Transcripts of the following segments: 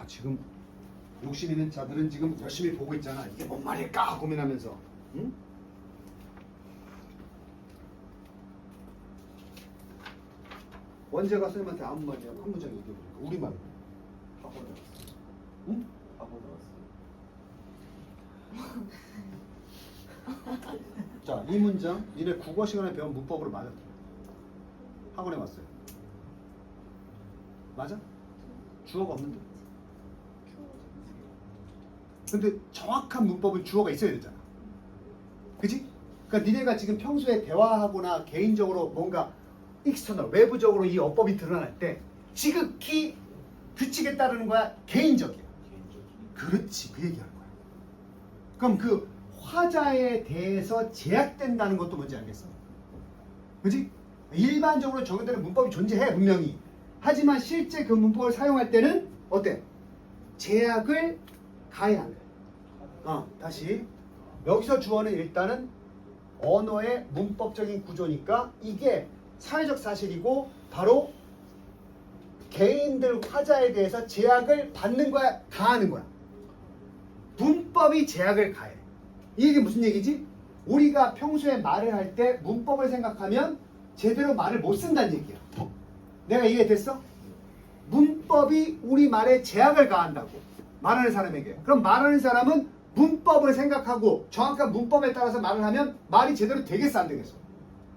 지금 욕심 있는 자들은 지금 열심히 보고 있잖아. 이게 뭔 말일까 고민하면서. 응? 원재가 선생님한테 아무 말이야 한 문장 얘기해보니까 우리말로. 학원 나왔어. 응? 학원 나왔어. 자, 이 문장 니네 국어 시간에 배운 문법으로 맞아? 학원에 왔어요. 맞아? 주어가 없는데. 근데 정확한 문법은 주어가 있어야 되잖아. 그지? 그러니까 니네가 지금 평소에 대화하거나 개인적으로 뭔가 익스터널, 외부적으로 이 어법이 드러날 때 지극히 규칙에 따르는 거야? 개인적이야? 그렇지, 그 얘기하는 거야. 그럼 그 화자에 대해서 제약된다는 것도 뭔지 알겠어? 그지? 일반적으로 적용되는 문법이 존재해 분명히. 하지만 실제 그 문법을 사용할 때는 어때? 제약을 가해야 돼. 다시 여기서 주어는 일단은 언어의 문법적인 구조니까 이게 사회적 사실이고 바로 개인들 화자에 대해서 제약을 받는 거야, 가하는 거야. 문법이 제약을 가해. 이게 무슨 얘기지? 우리가 평소에 말을 할 때 문법을 생각하면 제대로 말을 못 쓴다는 얘기야. 내가 이해됐어? 문법이 우리 말에 제약을 가한다고. 말하는 사람에게. 그럼 말하는 사람은 문법을 생각하고 정확한 문법에 따라서 말을 하면 말이 제대로 되겠어 안 되겠어?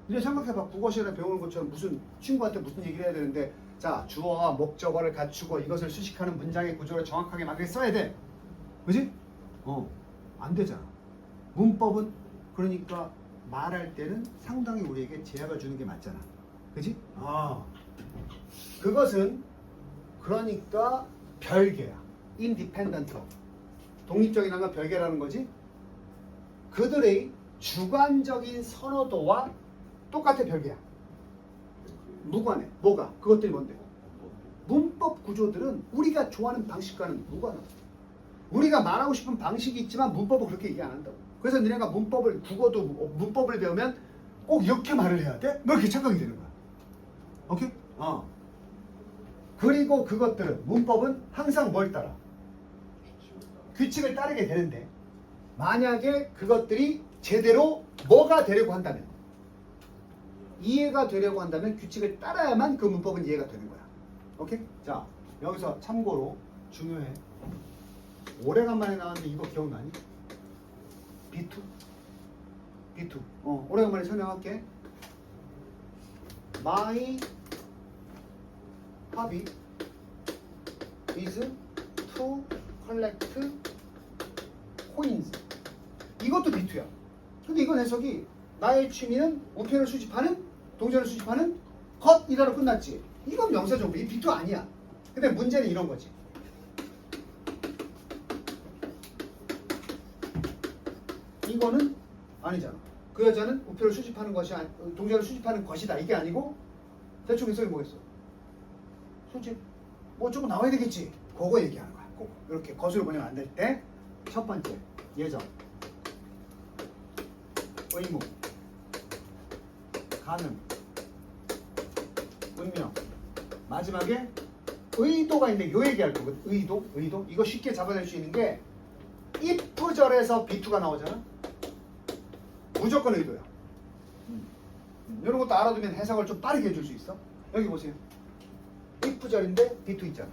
이제 생각해봐. 국어 시간에 배우는 것처럼 무슨 친구한테 무슨 얘기를 해야 되는데 자 주어와 목적어를 갖추고 이것을 수식하는 문장의 구조를 정확하게 맞게 써야 돼. 그지? 안 되잖아. 문법은 그러니까 말할 때는 상당히 우리에게 제약을 주는 게 맞잖아. 그지? 그것은 그러니까 별개야. independent. 독립적이라는 건 별개라는 거지. 그들의 주관적인 선호도와 똑같아 별개야. 무관해. 뭐가? 그것들이 뭔데? 문법 구조들은 우리가 좋아하는 방식과는 무관하다. 우리가 말하고 싶은 방식이 있지만 문법은 그렇게 얘기 안 한다고. 그래서 너네가 문법을 국어도 문법을 배우면 꼭 이렇게 말을 해야 돼? 뭐 이렇게 착각이 되는 거야. 오케이? 그리고 그것들은 문법은 항상 뭘 따라? 규칙을 따르게 되는데 만약에 그것들이 제대로 뭐가 되려고 한다면 이해가 되려고 한다면 규칙을 따라야만 그 문법은 이해가 되는 거야. 오케이? 자 여기서 참고로 중요해. 오래간만에 나왔는데 이거 기억나니? B2? B2 오래간만에 설명할게. My hobby is to collect coins. 이것도 B2야. 근데 이건 해석이 나의 취미는 우편을 수집하는, 동전을 수집하는 것이라로 끝났지. 이건 명사정보. 이 B2 아니야. 근데 문제는 이런 거지. 이거는 아니잖아. 그 여자는 우표를 수집하는 것이 동전을 수집하는 것이다. 이게 아니고 대충 해석이 뭐겠어? 수집 뭐 조금 나와야 되겠지. 그거 얘기하는 거야. 꼭 이렇게 것으로 번역이 안 될 때 첫 번째 예정, 의무, 가능, 운명, 마지막에 의도가 있는데 요 얘기할 거거든. 의도 이거 쉽게 잡아낼 수 있는 게 if절에서 B2가 나오잖아. 무조건 의도야. 이런 것도 알아두면 해석을 좀 빠르게 해줄 수 있어. 여기 보세요. if절인데 B2 있잖아.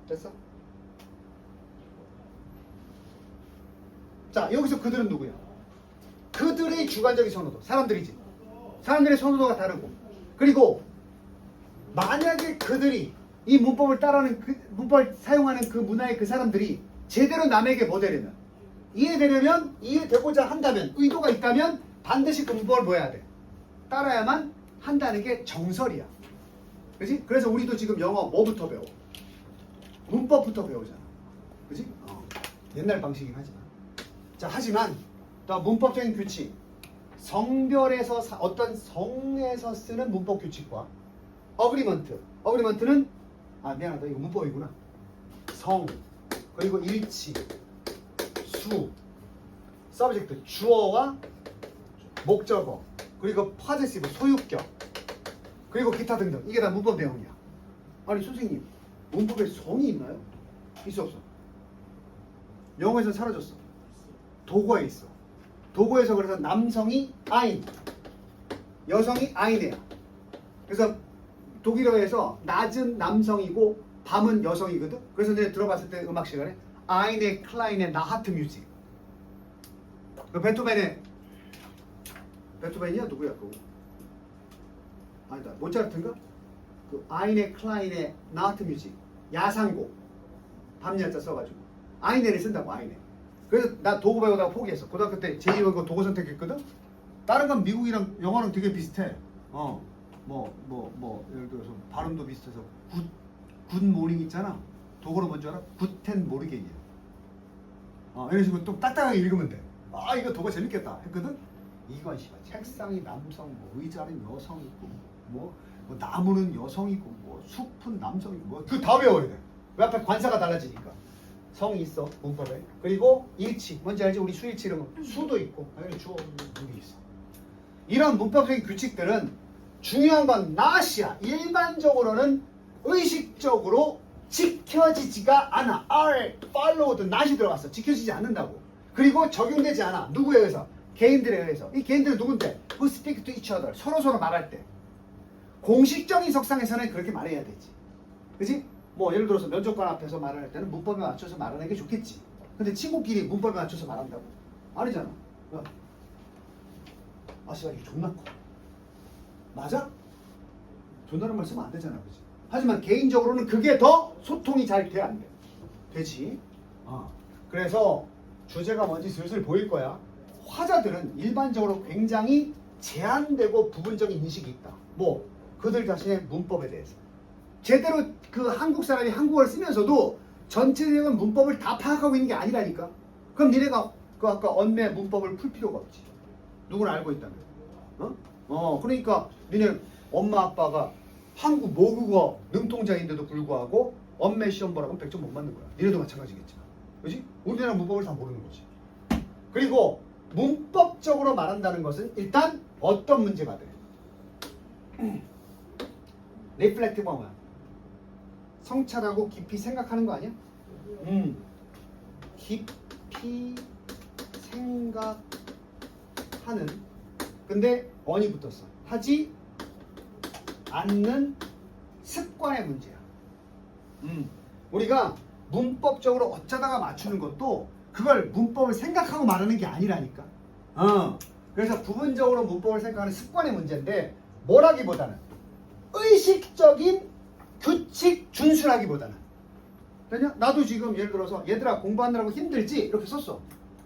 됐어? 자 여기서 그들은 누구야? 그들의 주관적인 선호도. 사람들이지. 사람들의 선호도가 다르고 그리고 만약에 그들이 이 문법을 따르는 그 문법을 사용하는 그 문화의 그 사람들이 제대로 남에게 뭐 되려면 이해되려면 이해되고자 한다면 의도가 있다면 반드시 그 문법을 뭐 해야 돼? 따라야만 한다는 게 정설이야. 그지? 그래서 우리도 지금 영어 뭐부터 배워? 문법부터 배우잖아. 그지? 옛날 방식이긴 하지만 자 하지만 또 문법적인 규칙 성별에서 어떤 성에서 쓰는 문법 규칙과 어그리먼트는 미안하다 이거 문법이구나. 성 그리고 일치 수 서브젝트 주어와 목적어 그리고 파제시브 소유격 그리고 기타 등등 이게 다 문법 내용이야. 아니 선생님 문법에 성이 있나요? 있어 없어? 영어에서 사라졌어. 독어에 있어. 독어에서 그래서 남성이 ein, 여성이 ein이야. 그래서 독일어에서 낮은 남성이고 밤은 여성이거든. 그래서 내가 들어봤을 때 음악 시간에 eine kleine Nachtmusik. 그 베토벤이야 누구야 그거? 아니다 모차르트인가? 그 eine kleine Nachtmusik 야상곡 밤야자 써가지고 아이네를 쓴다고 아이네. 그래서 나 독어 배우다가 포기했어. 고등학교 때 제2외국어 독어 선택했거든. 다른 건 미국이랑 영어랑 되게 비슷해. 예를 들어서 발음도 비슷해서 굿 모닝 있잖아. 독어로 뭔지 알아? 굿텐 모르겐이야. 이런 식으로 좀 딱딱하게 읽으면 돼. 아 이거 독어 재밌겠다 했거든. 이건 씨발 책상이 남성, 뭐 의자는 여성 있고, 뭐 나무는 여성이고, 뭐 숲은 남성이고, 뭐 그 다 외워야 돼. 왜 앞에 관사가 달라지니까. 성이 있어 문법에. 그리고 일치 뭔지 알지? 우리 수일치 이런 거 수도 있고 당연히 주어 물이 있어. 이런 문법적인 규칙들은 중요한 건 not이야. 일반적으로는 의식적으로 지켜지지가 않아. are followed not이 들어갔어. 지켜지지 않는다고. 그리고 적용되지 않아. 누구에 의해서? 개인들에 의해서. 이 개인들은 누군데? who speak to each other. 서로 말할 때. 공식적인 석상에서는 그렇게 말해야 되지. 그치? 뭐 예를 들어서 면접관 앞에서 말을 할 때는 문법에 맞춰서 말하는 게 좋겠지. 근데 친구끼리 문법에 맞춰서 말한다고? 아니잖아. 아씨가 이게 존나 커. 맞아? 존나는 말 쓰면 안 되잖아. 그치? 하지만 개인적으로는 그게 더 소통이 잘 돼, 안 돼? 되지? 그래서 주제가 뭔지 슬슬 보일 거야. 화자들은 일반적으로 굉장히 제한되고 부분적인 인식이 있다. 뭐 그들 자신의 문법에 대해서. 제대로 그 한국 사람이 한국어를 쓰면서도 전체적인 문법을 다 파악하고 있는 게 아니라니까. 그럼 니네가 그 아까 언매 문법을 풀 필요가 없지. 누구나 알고 있다면. 그러니까 니네 엄마 아빠가 한국 모국어 능통자인데도 불구하고 언매 시험 보라고 100점 못 맞는 거야. 니네도 마찬가지겠지만. 그지? 우리나라 문법을 다 모르는 거지. 그리고 문법적으로 말한다는 것은 일단 어떤 문제가 돼? 리플렉티브가 뭐야? 성찰하고 깊이 생각하는 거 아니야? 깊이 생각하는. 근데 언이 붙었어. 하지 않는 습관의 문제야. 우리가 문법적으로 어쩌다가 맞추는 것도 그걸 문법을 생각하고 말하는 게 아니라니까. 그래서 부분적으로 문법을 생각하는 습관의 문제인데 뭐라기보다는 의식적인 규칙 준수라기보다는. 되냐? 나도 지금 예를 들어서 얘들아 공부하느라고 힘들지? 이렇게 썼어.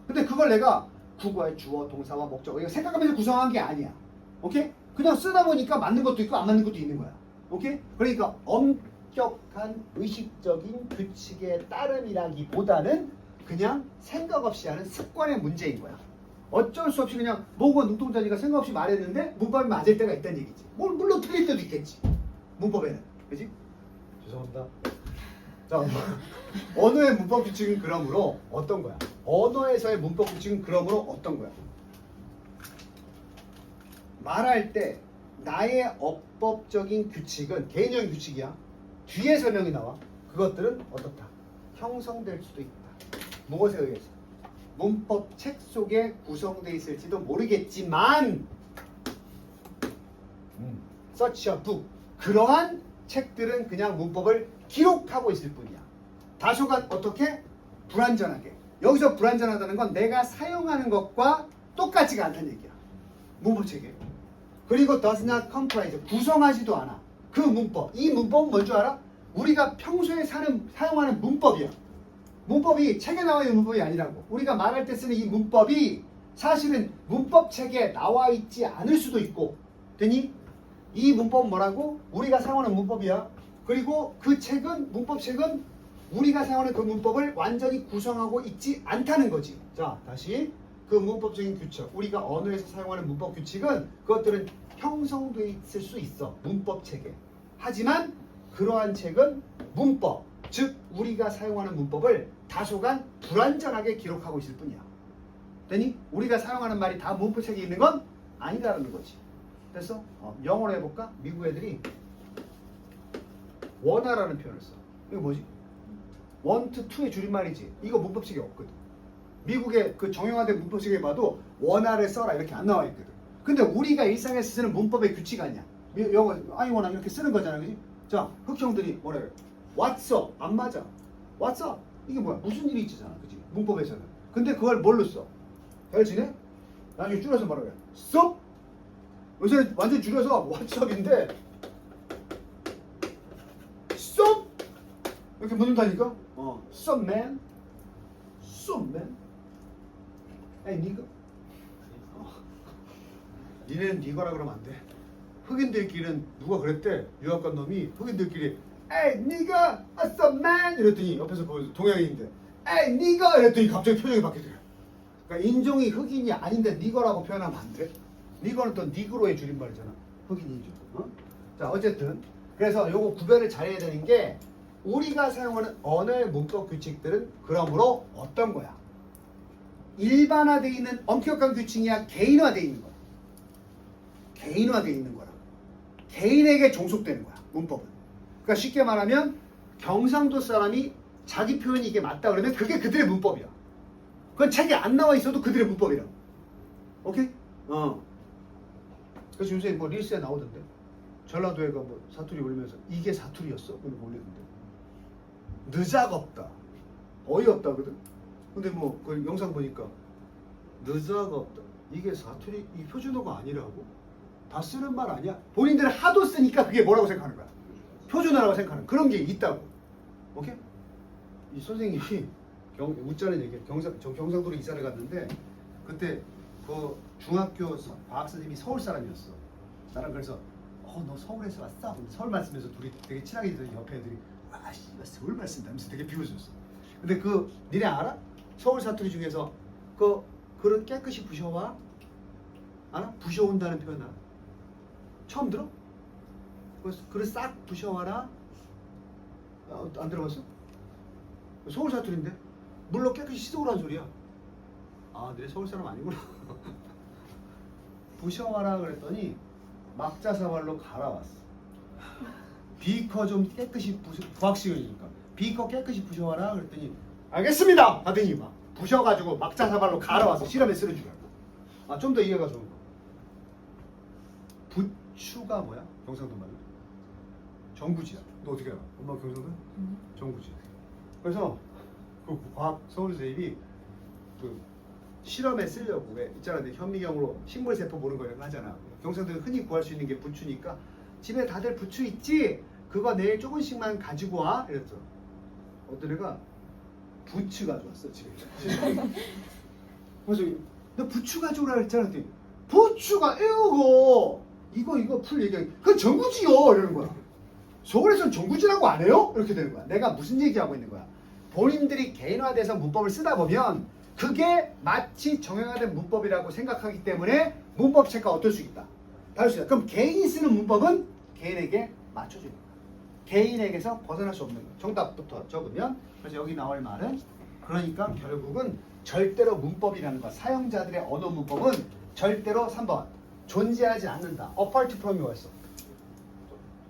근데 그걸 내가 국어의 주어, 동사와 목적어 이거 생각하면서 구성한 게 아니야. 오케이? 그냥 쓰다 보니까 맞는 것도 있고 안 맞는 것도 있는 거야. 오케이? 그러니까 엄격한 의식적인 규칙에 따름이라기보다는 그냥 생각 없이 하는 습관의 문제인 거야. 어쩔 수 없이 그냥 모국어 능통자니까 생각 없이 말했는데 문법이 맞을 때가 있다는 얘기지. 물론 틀릴 때도 있겠지. 문법에는. 그지? 죄송합니다. 자, 언어의 문법 규칙은 그러므로 어떤 거야? 언어에서의 문법 규칙은 그러므로 어떤 거야? 말할 때 나의 어법적인 규칙은 개인적인 규칙이야. 뒤에 설명이 나와. 그것들은 어떻다? 형성될 수도 있다. 무엇에 의해서? 문법 책 속에 구성되어 있을지도 모르겠지만 such a book 그러한 책들은 그냥 문법을 기록하고 있을 뿐이야. 다소간 어떻게? 불완전하게. 여기서 불완전하다는 건 내가 사용하는 것과 똑같지가 않다는 얘기야. 문법책에. 그리고 does not comprise 구성하지도 않아. 그 문법. 이 문법은 뭔 줄 알아? 우리가 평소에 사용하는 문법이야. 문법이 책에 나와 있는 문법이 아니라고. 우리가 말할 때 쓰는 이 문법이 사실은 문법책에 나와 있지 않을 수도 있고. 되니? 이 문법은 뭐라고? 우리가 사용하는 문법이야. 그리고 그 책은 문법책은 우리가 사용하는 그 문법을 완전히 구성하고 있지 않다는 거지. 자, 다시 그 문법적인 규칙, 우리가 언어에서 사용하는 문법 규칙은 그것들은 형성되어 있을 수 있어. 문법책에. 하지만 그러한 책은 문법, 즉 우리가 사용하는 문법을 다소간 불완전하게 기록하고 있을 뿐이야. 되니? 우리가 사용하는 말이 다 문법책에 있는 건 아니다라는 거지. 됐어? 영어로 해볼까? 미국 애들이 원화라는 표현을 써. 이거 뭐지? want to의 줄임말이지. 이거 문법책에 없거든. 미국의 그 정형화된 문법책에 봐도 원화를 써라 이렇게 안 나와 있거든. 근데 우리가 일상에서 쓰는 문법의 규칙 아니야. 영어 I wanna 이렇게 쓰는 거잖아, 그지? 자, 흑형들이 뭐라 그래? What's up? 안 맞아. What's up? 이게 뭐야? 무슨 일이 있잖아, 그지? 문법에서는. 근데 그걸 뭘로 써? 잘 지내? 나중에 줄여서 뭐라 그래? Sup? 요새 완전 줄여서 What's up인데 Sup? 이렇게 묻는다니까? Sup man? Sup man? 에이 니가? 니네는 니거라 그러면 안 돼. 흑인들끼리는 누가 그랬대? 유학 간 놈이 흑인들끼리 에이 니가 Sup man? 이랬더니 옆에서 동양인인데 에이 니가 이랬더니 갑자기 표정이 바뀌더래. 그러니까 인종이 흑인이 아닌데 니거라고 표현하면 안 돼. 니거는 또 니그로의 줄임말이잖아. 흑인이죠. 자 어쨌든 그래서 요거 구별을 잘해야 되는 게 우리가 사용하는 언어의 문법 규칙들은 그러므로 어떤 거야? 일반화되어 있는 엄격한 규칙이야? 개인화되어 있는 거야? 개인화되어 있는 거라. 개인에게 종속되는 거야. 문법은. 그러니까 쉽게 말하면 경상도 사람이 자기 표현이 이게 맞다 그러면 그게 그들의 문법이야. 그건 책에 안 나와 있어도 그들의 문법이라. 오케이? 그래서 요새 뭐 릴스에 나오던데. 전라도에가 뭐 사투리 올리면서 이게 사투리였어? 이렇게 올리던데. 느자겁다. 어이없다거든. 근데 뭐 그 영상 보니까 느자겁다. 이게 사투리 이 표준어가 아니라고? 다 쓰는 말 아니야? 본인들은 하도 쓰니까 그게 뭐라고 생각하는 거야? 표준어라고 생각하는 그런 게 있다고. 오케이? 이 선생님이 웃자는 얘기야. 경상도로 이사를 갔는데 그때 그 중학교 과학 선생님이 서울 사람이었어. 나랑 그래서 너 서울에서 왔어? 서울 말씀에서 둘이 되게 친하게 있더니 옆에 애들이 아씨 서울 말씀다면서 되게 비웃었어. 근데 그 니네 알아? 서울 사투리 중에서 그 그릇 깨끗이 부셔와? 알아? 부셔온다는 표현 알아? 처음 들어? 그릇 싹 부셔와라? 안 들어봤어? 서울 사투리인데 물로 깨끗이 씻어오라는 소리야. 아, 내 서울 사람 아니구나. 부셔와라 그랬더니 막자사발로 갈아왔어. 비커 좀 깨끗이 부학시간이니까 비커 깨끗이 부셔와라 그랬더니 알겠습니다 하더니 막 부셔가지고 막자사발로 갈아와서 실험에 쓰는 줄 알고. 좀 더 이해가 좋은 거. 부추가 뭐야? 경상도 말로 정부지야. 너 어떻게 알아? 엄마 경상도? 정부지. 그래서 그 과학 서울 선생님이 그 실험에 쓰려고 왜 있잖아. 현미경으로 식물세포 보는 거 이런 거 하잖아. 경상도에 흔히 구할 수 있는 게 부추니까 집에 다들 부추 있지? 그거 내일 조금씩만 가지고 와. 이랬어. 어떤 애가 부추 가져왔어 집에. 그래서 너 부추 가져오라 했잖아. 부추가 이거 풀 얘기하기 그건 정구지요 이러는 거야. 서울에서는 정구지라고 안 해요? 이렇게 되는 거야. 내가 무슨 얘기하고 있는 거야. 본인들이 개인화돼서 문법을 쓰다 보면 그게 마치 정형화된 문법이라고 생각하기 때문에 문법책과 어떨 수 있다. 다를 수 있다. 그럼 개인이 쓰는 문법은 개인에게 맞춰주는 거야. 개인에게서 벗어날 수 없는 거야. 정답부터 적으면 그래서 여기 나올 말은 그러니까 결국은 절대로 문법이라는 거 사용자들의 언어 문법은 절대로 3번 존재하지 않는다. apart from이 뭐였어?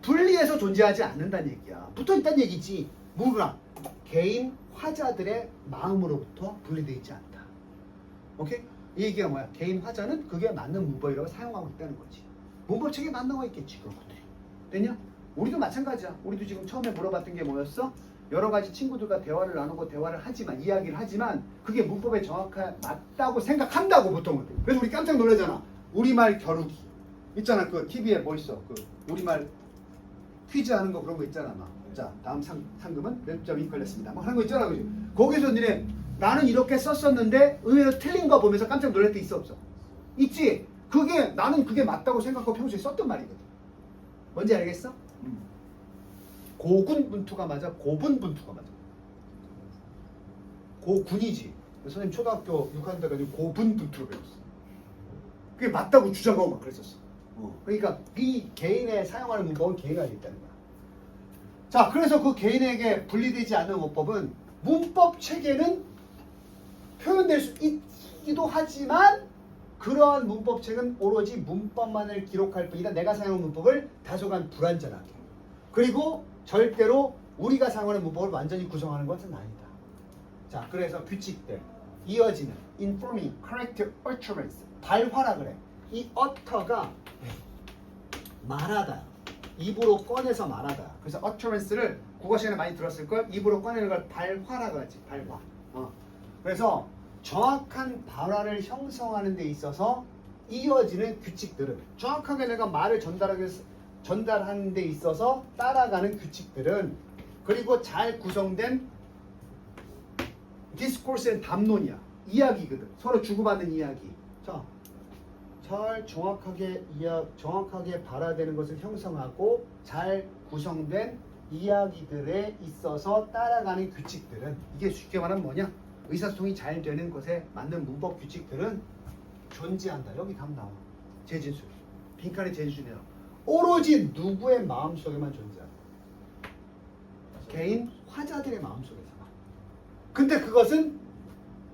분리해서 존재하지 않는다는 얘기야. 붙어있다는 얘기지. 뭐가? 개인 화자들의 마음으로부터 분리되어 있지 않다. 오케이? 이 얘기가 뭐야? 개인 화자는 그게 맞는 문법이라고 사용하고 있다는 거지. 문법책에 안 나와 있겠지 그런 것들이. 됐냐? 우리도 마찬가지야. 우리도 지금 처음에 물어봤던 게 뭐였어? 여러 가지 친구들과 대화를 나누고 대화를 하지만 이야기를 하지만 그게 문법에 정확하게 맞다고 생각한다고 보통은. 그래서 우리 깜짝 놀라잖아. 우리말 겨루기 있잖아. 그 TV에 뭐 있어? 그 우리말 퀴즈 하는 거 그런 거 있잖아. 막. 자, 다음 상금은 몇 점이 걸렸습니다. 막 하는 거 있잖아. 그지? 거기서 니네 나는 이렇게 썼었는데 의외로 틀린 거 보면서 깜짝 놀랄 때 있어 없어? 있지? 그게 나는 그게 맞다고 생각하고 평소에 썼던 말이거든. 뭔지 알겠어? 고군분투가 맞아? 고분분투가 맞아? 고군이지. 선생님 초등학교 6학년 때까지 고분분투로 배웠어. 그게 맞다고 주장하고 막 그랬었어. 그러니까 이 개인의 사용하는 문법은 개인화되어 있다는 거야. 자, 그래서 그 개인에게 분리되지 않는 문법은 문법 체계는 표현될 수 있기도 하지만 그러한 문법책은 오로지 문법만을 기록할 뿐이다. 내가 사용한 문법을 다소간 불완전하게. 그리고 절대로 우리가 사용하는 문법을 완전히 구성하는 것은 아니다. 자, 그래서 규칙들 이어지는 informing, correct utterance 발화라 그래. 이 utter가 말하다, 입으로 꺼내서 말하다. 그래서 utterance를 국어 시간에 많이 들었을 걸. 입으로 꺼내는 걸 발화라 그러지. 발화. 그래서 정확한 발화를 형성하는 데 있어서 이어지는 규칙들은 정확하게 내가 말을 전달하는 데 있어서 따라가는 규칙들은 그리고 잘 구성된 디스코스는 담론이야. 이야기거든. 서로 주고받는 이야기. 자, 잘 정확하게 발화되는 것을 형성하고 잘 구성된 이야기들에 있어서 따라가는 규칙들은 이게 쉽게 말하면 뭐냐? 의사소통이 잘 되는 것에 맞는 문법 규칙들은 존재한다. 여기 답 나와. 재진술. 빈칸에 재진술이야. 오로지 누구의 마음속에만 존재한다. 개인 화자들의 마음속에서만. 근데 그것은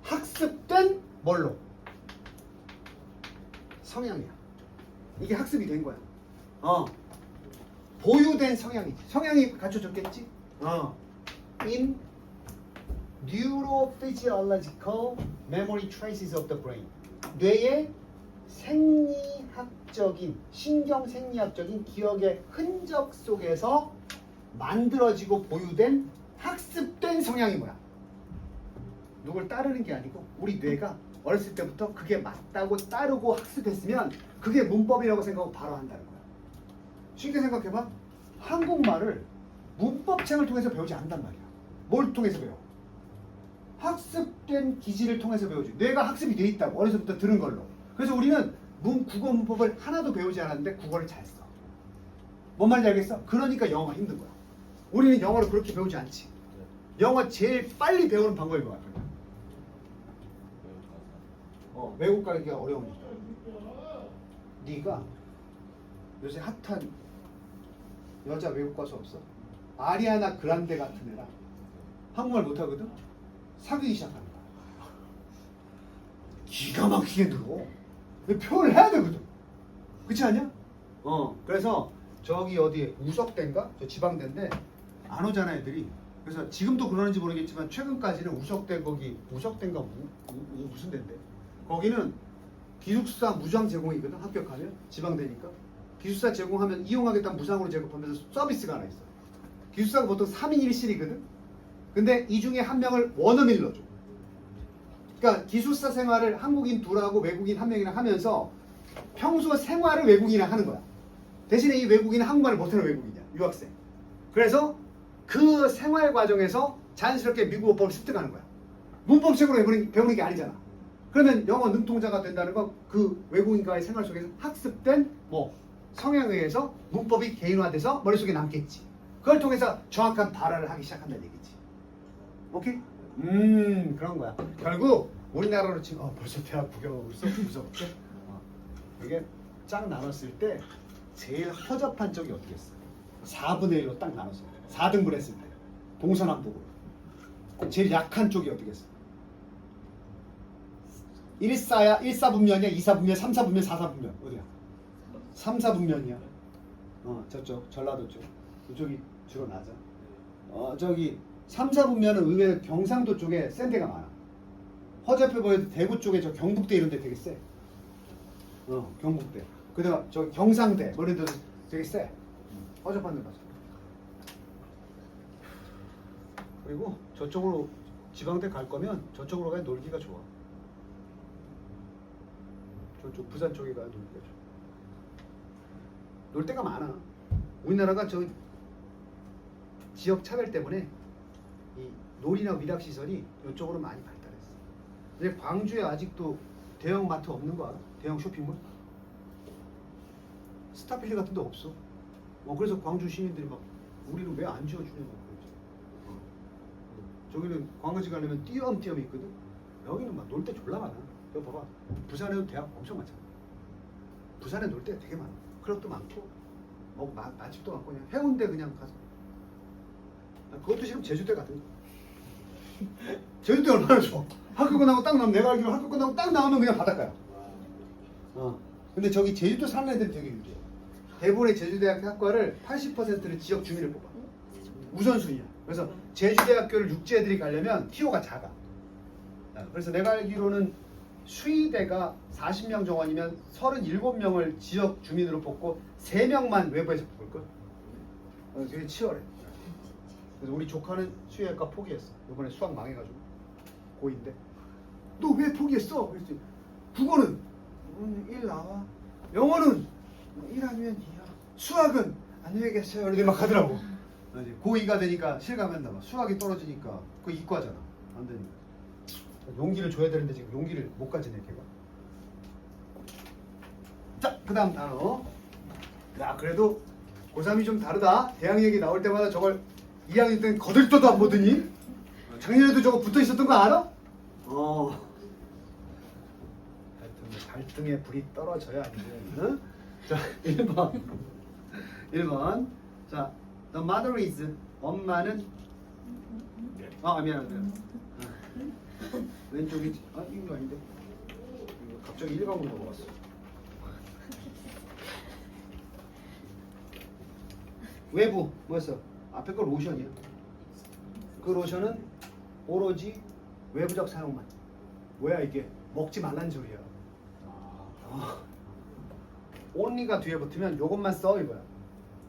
학습된 뭘로? 성향이야. 이게 학습이 된 거야. 보유된 성향이지. 성향이 갖춰졌겠지? In neurophysiological memory traces of the brain. 뇌의 생리학적인, 신경생리학적인 기억의 흔적 속에서 만들어지고 보유된 학습된 성향이 뭐야? 누굴 따르는 게 아니고 우리 뇌가 어렸을 때부터 그게 맞다고 따르고 학습했으면 그게 문법이라고 생각하고 바로 한다는 거야. 쉽게 생각해봐. 한국말을 문법책을 통해서 배우지 않는단 말이야. 뭘 통해서 배워? 학습된 기질을 통해서 배우지. 뇌가 학습이 돼 있다고 어려서부터 들은 걸로. 그래서 우리는 국어 문법을 하나도 배우지 않았는데 국어를 잘 써. 뭔 말인지 알겠어? 그러니까 영어가 힘든 거야. 우리는 영어를 그렇게 배우지 않지. 영어 제일 빨리 배우는 방법이 뭐야? 외국 가기가 어려우니까. 네가 요새 핫한 여자 외국 가수 없어? 아리아나 그란데 같은 애랑 한국말 못하거든? 사귀기 시작합니다. 기가 막히게 늘어. 표현을 해야 되거든. 그렇지 않냐? 그래서 저기 어디 우석대인가? 저 지방대인데 안 오잖아 애들이. 그래서 지금도 그러는지 모르겠지만 최근까지는 우석대 거기 우석대인가 무슨 대인데 거기는 기숙사 무상 제공이거든. 합격하면 지방대니까 기숙사 제공하면 이용하겠다면 무상으로 제공하면서 서비스가 하나 있어. 기숙사가 보통 3인 1실이거든. 근데 이 중에 한 명을 원어민으로 줘. 그러니까 기숙사 생활을 한국인 둘하고 외국인 한 명이랑 하면서 평소 생활을 외국인이랑 하는 거야. 대신에 이 외국인은 한국말을 못하는 외국인이야. 유학생. 그래서 그 생활 과정에서 자연스럽게 미국 어법을 습득하는 거야. 문법책으로 배우는 게 아니잖아. 그러면 영어 능통자가 된다는 건 그 외국인과의 생활 속에서 학습된 성향에 의해서 문법이 개인화돼서 머릿속에 남겠지. 그걸 통해서 정확한 발화를 하기 시작한다는 얘기지. 오케이? 그런 거야. 결국 우리나라로 치면 벌써 대학 구경하고 있어? 무섭게? 이게 쫙 나눴을 때 제일 허접한 쪽이 어떻게 했어? 4분의 1로 딱 나눴어. 4등분 했을 때 동서남북으로 제일 약한 쪽이 어떻게 했어? 1사야 1사분면이야 2사분면 3사분면 4사분면 어디야? 3사분면이야. 저쪽 전라도 쪽 이쪽이 주로 낮아. 저기 3사분면은 의외로 경상도 쪽에 센 데가 많아. 허접해 보여도 대구 쪽에 저 경북대 이런 데 되게 세. 경북대. 그다음 저 경상대 뭐 이런 데도 되게 세. 허접한 데 맞아. 그리고 저쪽으로 지방대 갈 거면 저쪽으로 가야 놀기가 좋아. 저쪽 부산 쪽에 가야 놀기가 좋아. 놀 데가 많아. 우리나라가 저 지역 차별 때문에 이 놀이나 위락 시설이 이쪽으로 많이 발달했어. 근데 광주에 아직도 대형 마트 없는 거 알아? 대형 쇼핑몰? 스타필리 같은 데 없어. 그래서 광주 시민들이 막 우리는 왜 안 지어주냐 막 그러지. 저기는 관광지 가려면 띄엄띄엄 있거든. 여기는 막 놀 데 졸라 많아. 여기 봐봐. 부산에도 대학 엄청 많잖아. 부산에 놀 데가 되게 많아. 클럽도 많고 맛집도 많고 그냥 해운대 그냥 가서. 그것도 지금 제주대 같은 거. 제주대 얼마나 좋아. 학교 끝나고 딱 나오면 내가 알기로 학교 끝나고 딱 나오면 그냥 바닷가야. 근데 저기 제주도 사는 애들이 되게 유리해. 대부분의 제주대학 학과를 80%를 지역 주민을 뽑아. 우선순위야. 그래서 제주대학교를 육지애들이 가려면 티오가 작아. 그래서 내가 알기로는 수의대가 40명 정원이면 37명을 지역 주민으로 뽑고 3명만 외부에서 뽑을걸? 되게 치열해. 그래서 우리 조카는 수의학과 포기했어. 이번에 수학 망해가지고 고2인데 너 왜 포기했어? 그랬지. 국어는 1 나와. 영어는 1하면 2야. 수학은 안녕히 계세요. 이렇게 막 하더라고. 고2가 되니까 실감한다. 막 수학이 떨어지니까 그 이과잖아. 안 되니까. 용기를 줘야 되는데 지금 용기를 못 가지네 걔가. 자, 그 다음 단어. 야, 그래도 고3이 좀 다르다. 대학 얘기 나올 때마다 저걸 2학년 때는 거들떠도 안 보더니 작년에도 저거 붙어 있었던 거 알아? 하여튼 발등에 불이 떨어져야 안 돼. 응? 자, 1번. 1번. 자, the mother is. 엄마는 미안하다. 왼쪽이지. 이거 아닌데. 이거 갑자기 일광으로 넘어갔어. 외부 뭐였어? 앞에 거 로션이야. 그 로션은 오로지 외부적 사용만. 뭐야 이게? 먹지 말란 소리야. only가 뒤에 붙으면 요것만 써 이거야.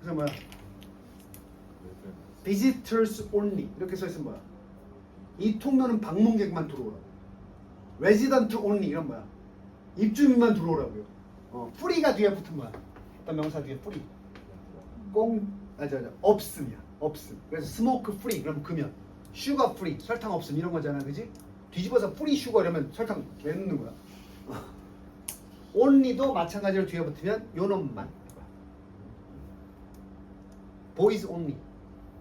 그래서 뭐야? visitors only 이렇게 써 있으면 뭐야? 이 통로는 방문객만 들어오라고. resident only 이런 뭐야? 입주민만 들어오라고요. 뿌리가 뒤에 붙은 거야. 어떤 명사 뒤에 뿌리. 없음이야. 없음. 그래서 smoke free 그러면 금연. sugar free 설탕 없음 이런 거잖아, 그지? 뒤집어서 free sugar 이러면 설탕 왜 넣는 거야? only도 마찬가지로 뒤에 붙으면 요놈만. boys only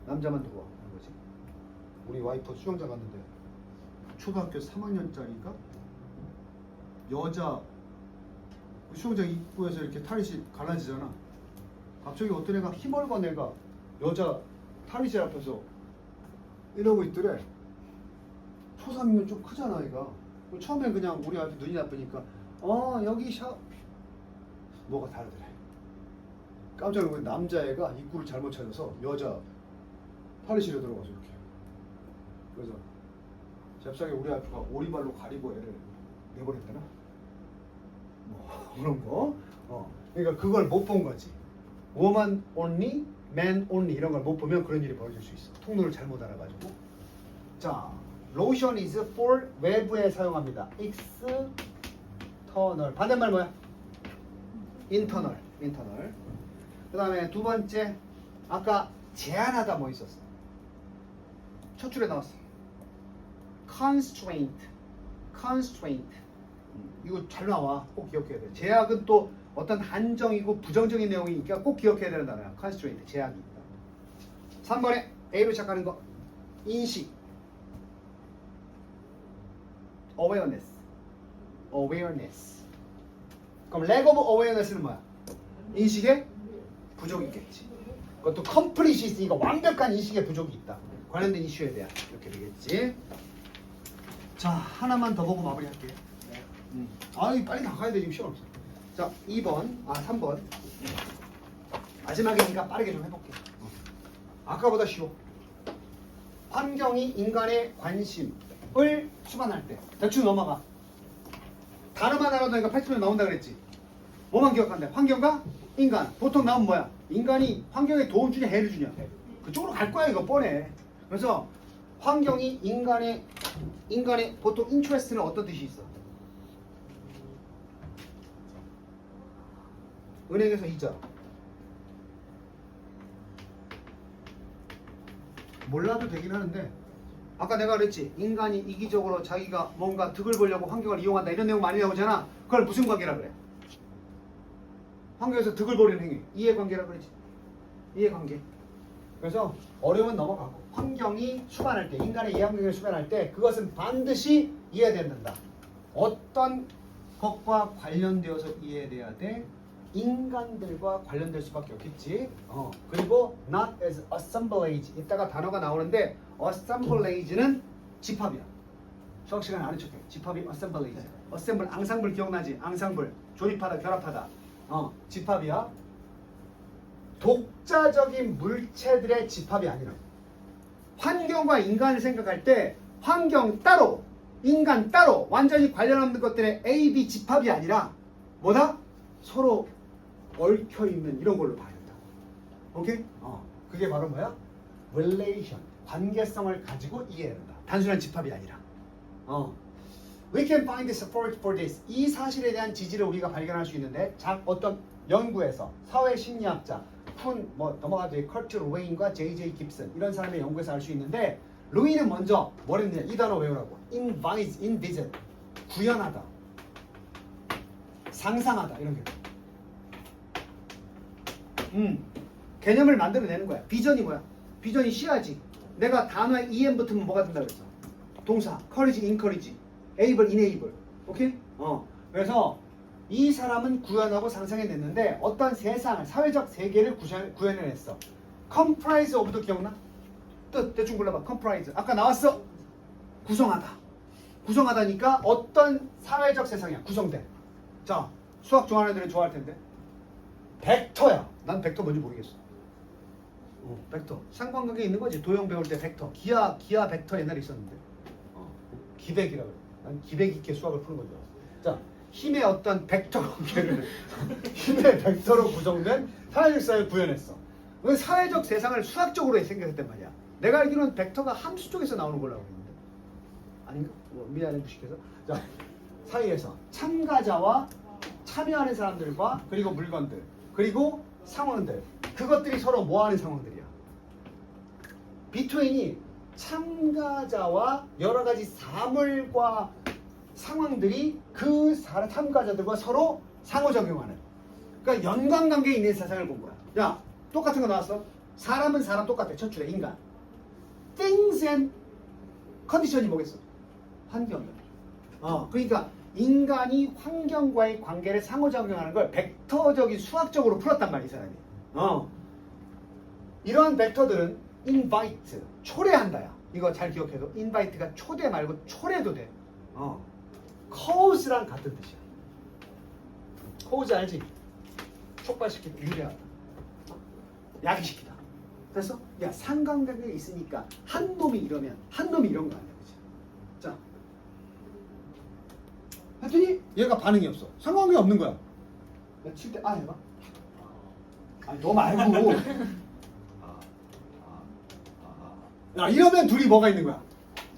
남자만 들어와 하는 거지. 우리 와이프 수영장 갔는데 초등학교 3학년짜리가 여자 수영장 입구에서 이렇게 탈의실 갈라지잖아. 갑자기 어떤 애가 힘얼건 애가 여자 탈의실 앞에서 이러고 있더래. 초3이면 좀 크잖아 애가. 처음엔 그냥 우리 와이프 눈이 나쁘니까 여기 뭐가 다르더래. 깜짝 놀란 남자애가 입구를 잘못 찾아서 여자 탈의실에 들어가서 이렇게. 그래서 잽싸게 우리 와이프가 오리발로 가리고 애를 내버렸대나? 뭐 그런 거. 그러니까 그걸 못 본 거지. woman only, man only 이런 걸 못 보면 그런 일이 벌어질 수 있어. 통로를 잘못 알아가지고. 자, lotion is for 외부에 사용합니다. external. 반대말 뭐야? internal. 그 다음에 두 번째, 아까 제한하다 뭐 있었어? 첫 줄에 나왔어. constraint. 이거 잘 나와. 꼭 기억해야 돼. 제약은 또 어떤 한정이고 부정적인 내용이니까 꼭 기억해야 되는 단어야. constraint, 제약이 있다. 3번에 A로 시작하는 거. 인식. awareness. 그럼 lack of awareness는 뭐야? 인식에 부족이 있겠지. 그것도 complet이 있으니까 완벽한 인식에 부족이 있다. 관련된 이슈에 대한 이렇게 되겠지. 자, 하나만 더 보고 마무리할게. 빨리 나가야 돼. 지금 시간 없어. 자, 3번. 마지막이니까 빠르게 좀 해볼게. 아까보다 쉬워. 환경이 인간의 관심을 수반할 때 대충 넘어가. 단어만 알아두니까 80명 나온다 그랬지. 뭐만 기억한다. 환경과 인간. 보통 나오면 뭐야? 인간이 환경에 도움 주냐 해를 주냐. 그쪽으로 갈 거야. 이거 뻔해. 그래서 환경이 인간의 보통 interest는 어떤 뜻이 있어? 은행에서 이자. 몰라도 되긴 하는데 아까 내가 그랬지. 인간이 이기적으로 자기가 뭔가 득을 보려고 환경을 이용한다 이런 내용 많이 나오잖아. 그걸 무슨 관계라 그래? 환경에서 득을 보려는 행위. 이해관계라 그러지. 이해관계. 그래서 어려움은 넘어가고 환경이 수반할 때 인간의 이해관계를 수반할 때 그것은 반드시 이해된다. 어떤 것과 관련되어서 이해돼야 돼? 인간들과 관련될 수밖에 없겠지. 그리고 not as assemblage 이따가 단어가 나오는데 assemblage는 집합이야. 수학 시간에 아는 척해. 집합이 assemblage. assemble 앙상블 기억나지? 앙상블 조립하다 결합하다. 집합이야. 독자적인 물체들의 집합이 아니라 환경과 인간을 생각할 때 환경 따로, 인간 따로 완전히 관련 없는 것들의 A, B 집합이 아니라 뭐다? 서로 얽혀있는 이런 걸로 봐야 된다. 오케이? 그게 바로 뭐야? relation, 관계성을 가지고 이해해야 된다. 단순한 집합이 아니라. We can find support for this. 이 사실에 대한 지지를 우리가 발견할 수 있는데 어떤 연구에서 사회심리학자 넘어가도 커트 루인과 J.J. 깁슨 이런 사람의 연구에서 알 수 있는데 루인은 먼저 뭘 했느냐 이 단어 외우라고 envisage 구현하다 상상하다 이런 게 개념을 만들어내는 거야. 비전이 뭐야? 비전이 시야지. 내가 단어에 en 붙으면 뭐가 된다 그랬어? 동사 courage, encourage, able, enable. 오케이? 그래서 이 사람은 구현하고 상상해냈는데 어떤 세상을 사회적 세계를 구현해냈어. comprise of도 기억나? 뜻 대충 골라봐. comprise 아까 나왔어. 구성하다. 구성하다니까 어떤 사회적 세상이야. 구성돼. 자 수학 좋아하는 애들은 좋아할 텐데 벡터야. 난 벡터 뭔지 모르겠어. 벡터 상관관계 있는 거지. 도형 배울 때 벡터 기하 벡터 옛날에 있었는데 기백이라고. 난 기백 있게 수학을 푸는 건 줄 알았어. 자 힘의 어떤 벡터 관계를 힘의 벡터로 구성된 사회적 세상을 구현했어. 사회적 세상을 수학적으로 생각했단 말이야. 내가 알기로는 벡터가 함수 쪽에서 나오는 걸로 알고 있는데 아닌가? 미안해 무식해서. 자 사이에서 참가자와 참여하는 사람들과 그리고 물건들 그리고 상황들 그것들이 서로 뭐하는 상황들이야. 비트윈이 참가자와 여러 가지 사물과 상황들이 그 참가자들과 서로 상호작용하는 그러니까 연관관계에 있는 세상을 본 거야. 야 똑같은 거 나왔어. 사람은 사람 똑같아. 첫 줄에 인간 things and 컨디션이 뭐겠어? 환경. 그러니까 인간이 환경과의 관계를 상호작용하는 걸 벡터적인 수학적으로 풀었단 말이야 이 사람이. 이러한 벡터들은 invite 초래한다야. 이거 잘 기억해도 invite가 초대 말고 초래도 돼. cause랑 같은 뜻이야. cause 알지? 촉발시키다, 유래하다, 야기시키다. 그래서 야 상관관계가 있으니까 한 놈이 이러면 한 놈이 이런 거 아니야, 그치? 자, 했더니 얘가 반응이 없어. 상관관계 없는 거야. 칠 때 해봐. 아니 너 말고. 이러면 둘이 뭐가 있는 거야?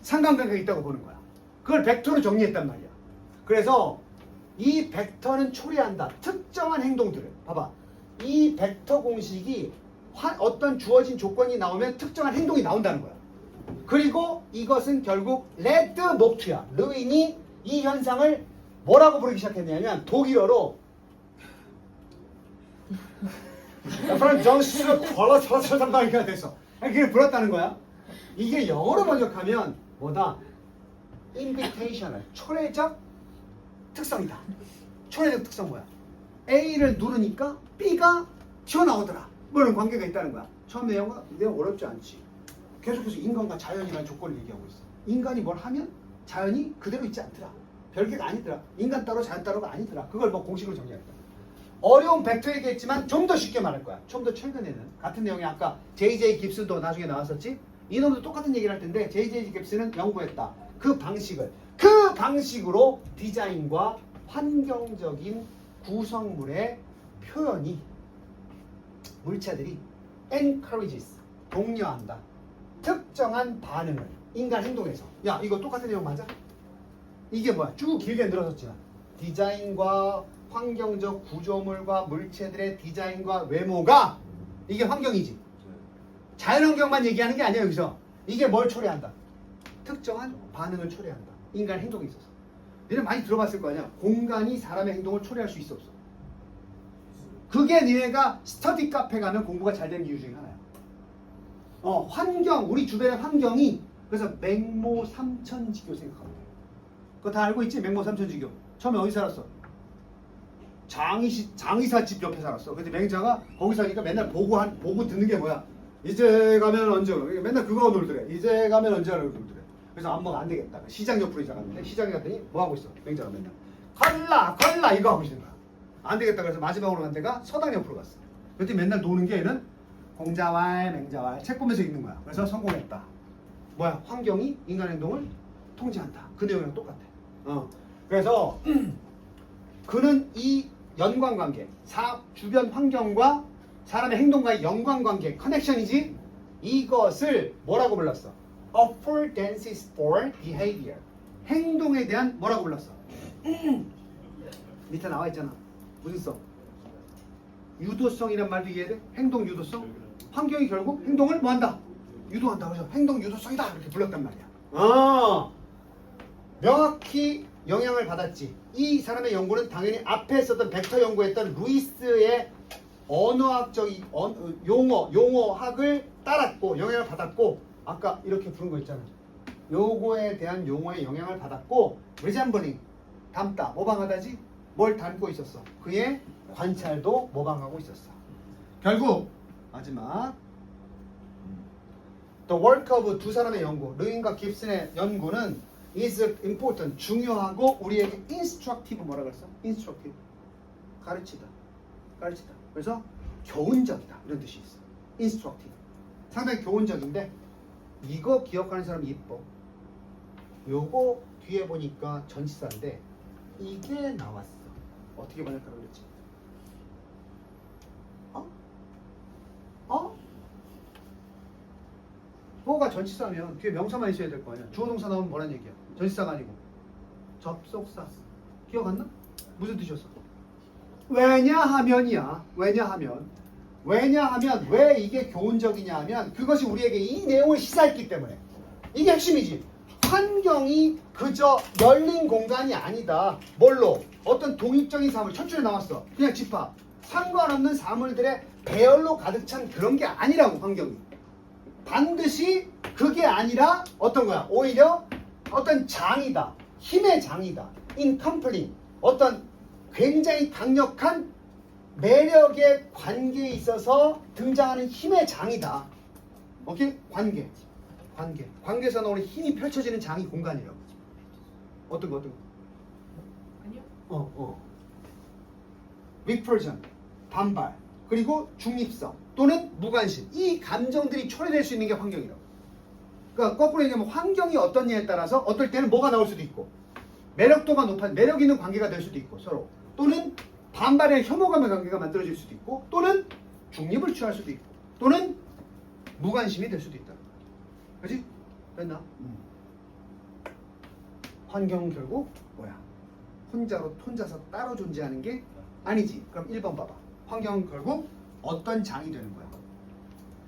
상관관계가 있다고 보는 거야. 그걸 벡터로 정리했단 말이야. 그래서 이 벡터는 초래한다. 특정한 행동들을. 봐봐. 이 벡터 공식이 어떤 주어진 조건이 나오면 특정한 행동이 나온다는 거야. 그리고 이것은 결국 레드 목투야. 르윈이 이 현상을 뭐라고 부르기 시작했냐면 독일어로 프랑 정스가 걸어서가 됐어. 그게 불었다는 거야. 이게 영어로 번역하면 뭐다? invitational 초래적 특성이다. 초래적 특성 뭐야? A를 누르니까 B가 튀어나오더라. 뭐 이런 관계가 있다는 거야. 처음에 내용 어렵지 않지. 계속해서 인간과 자연이라는 조건을 얘기하고 있어. 인간이 뭘 하면 자연이 그대로 있지 않더라. 별개가 아니더라. 인간 따로 자연 따로가 아니더라. 그걸 뭐 공식으로 정리했다. 어려운 벡터 얘기했지만 좀 더 쉽게 말할 거야. 좀 더 최근에는 같은 내용이 아까 J.J. 깁슨도 나중에 나왔었지. 이놈도 똑같은 얘기를 할 텐데 J.J. 깁슨은 연구했다. 그 방식으로 디자인과 환경적인 구성물의 표현이 물체들이 encourages 독려한다. 특정한 반응을 인간 행동에서. 야 이거 똑같은 내용 맞아? 이게 뭐야? 쭉 길게 늘어섰지만 디자인과 환경적 구조물과 물체들의 디자인과 외모가 이게 환경이지. 자연환경만 얘기하는 게 아니야 여기서. 이게 뭘 초래한다? 특정한 반응을 초래한다. 인간 행동에 있어서. 너네 많이 들어봤을 거 아니야. 공간이 사람의 행동을 초래할 수 있어 없어? 그게 니네가 스터디 카페 가면 공부가 잘 되는 이유 중에 하나야. 환경, 우리 주변의 환경이 그래서 맹모 삼천지교 생각하면 돼. 그거 다 알고 있지? 맹모 삼천지교. 처음에 어디 살았어? 장의사 집 옆에 살았어. 근데 맹자가 거기 사니까 맨날 보고 듣는 게 뭐야? 이제 가면 언제 오나? 맨날 그거 놀더래. 이제 가면 언제 오나 놀더래. 그래서 안 먹어 안 되겠다. 시장 옆으로 이사 갔는데 시장에 갔더니 뭐 하고 있어? 맹자가 맨날 컬라 이거 하고 있는 거야. 안 되겠다. 그래서 마지막으로 간 데가 서당 옆으로 갔어. 그랬더니 맨날 노는 게 얘는 공자왈 맹자왈 책 보면서 읽는 거야. 그래서 성공했다. 뭐야? 환경이 인간 행동을 통제한다. 그 내용이랑 똑같아. 그래서 그는 이 연관관계, 주변 환경과 사람의 행동과의 연관관계, 커넥션이지 이것을 뭐라고 불렀어? affordances for behavior. 행동에 대한 뭐라고 불렀어? 밑에 나와 있잖아. 무슨 성? 유도성이란 말도 이해돼? 행동 유도성? 환경이 결국 행동을 뭐한다? 유도한다. 그래서 행동 유도성이다 이렇게 불렀단 말이야. 명확히 영향을 받았지. 이 사람의 연구는 당연히 앞에 썼던 벡터 연구했던 루이스의 언어학적인 용어학을 따랐고 영향을 받았고 아까 이렇게 부른 거 있잖아. 요거에 대한 용어에 영향을 받았고 resembling 닮다 모방하다지 뭘 닮고 있었어. 그의 관찰도 모방하고 있었어. 결국 마지막 The work of 두 사람의 연구, 르윈과 깁슨의 연구는 is important, 중요하고 우리에게 instructive 뭐라고 했어? instructive, 가르치다. 그래서 교훈적이다 이런 뜻이 있어. instructive, 상당히 교훈적인데 이거 기억하는 사람이 이뻐. 요거 뒤에 보니까 전치사인데 이게 나왔어. 어떻게 번역하라고 그랬지? 뭐가 전치사면 뒤에 명사만 있어야 될 거 아니야. 주어 동사 나오면 뭐란 얘기야? 전치사가 아니고 접속사. 기억 안 나? 무슨 뜻이었어? 왜냐하면이야. 왜냐하면 왜 이게 교훈적이냐 하면 그것이 우리에게 이 내용을 시사했기 때문에. 이게 핵심이지. 환경이 그저 열린 공간이 아니다. 뭘로? 어떤 독립적인 사물. 첫 줄에 나왔어. 그냥 집합. 상관없는 사물들의 배열로 가득 찬 그런 게 아니라고. 환경이 반드시 그게 아니라 어떤 거야? 오히려 어떤 장이다. 힘의 장이다. incompelling. 어떤 굉장히 강력한 매력의 관계에 있어서 등장하는 힘의 장이다. 오케이? 관계에서 나오는 힘이 펼쳐지는 장이 공간이에요. 어떤 거? 아니요. repulsion, 반발, 그리고 중립성 또는 무관심. 이 감정들이 초래될 수 있는 게 환경이라고. 그러니까 거꾸로 얘기하면 환경이 어떠냐에 따라서 어떨 때는 뭐가 나올 수도 있고 매력도가 높은 매력 있는 관계가 될 수도 있고 서로 또는 반발의 혐오감의 관계가 만들어질 수도 있고 또는 중립을 취할 수도 있고 또는 무관심이 될 수도 있다. 그렇지? 됐나? 환경은 결국 뭐야? 혼자서 따로 존재하는 게 아니지. 그럼 1번 봐봐. 환경은 결국 어떤 장이 되는 거야?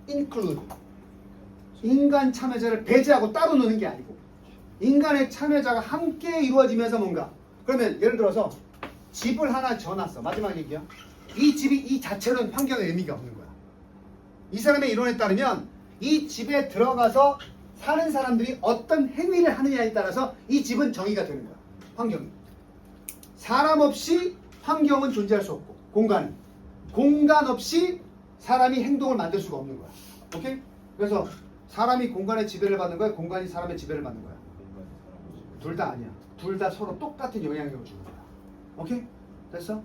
include. 인간 참여자를 배제하고 따로 노는 게 아니고 인간의 참여자가 함께 이루어지면서 뭔가. 그러면 예를 들어서 집을 하나 지어놨어. 마지막 얘기야. 이 집이 이 자체로는 환경의 의미가 없는 거야. 이 사람의 이론에 따르면 이 집에 들어가서 사는 사람들이 어떤 행위를 하느냐에 따라서 이 집은 정의가 되는 거야. 환경이. 사람 없이 환경은 존재할 수 없고 공간 없이 사람이 행동을 만들 수가 없는 거야. 오케이? 그래서 사람이 공간의 지배를 받는 거야? 공간이 사람의 지배를 받는 거야? 둘 다 아니야. 둘 다 서로 똑같은 영향력을 주는 거야. 오케이? 됐어?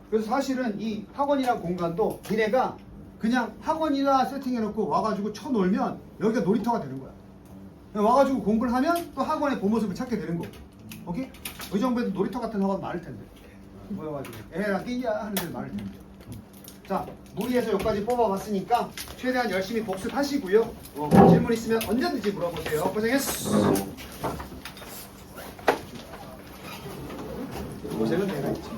그래서 사실은 이 학원이란 공간도 니네가 그냥 학원이나 세팅해놓고 와가지고 쳐놀면 여기가 놀이터가 되는 거야. 와가지고 공부를 하면 또 학원의 본 모습을 찾게 되는 거고. 오케이? 의정부에도 놀이터 같은 학원 많을 텐데. 모여가지고 애랑 끼야 하는 데 많을 텐데. 자, 무리해서 여기까지 뽑아봤으니까 최대한 열심히 복습하시고요. 질문 있으면 언제든지 물어보세요. 고생했어. 고생은 내가 있지.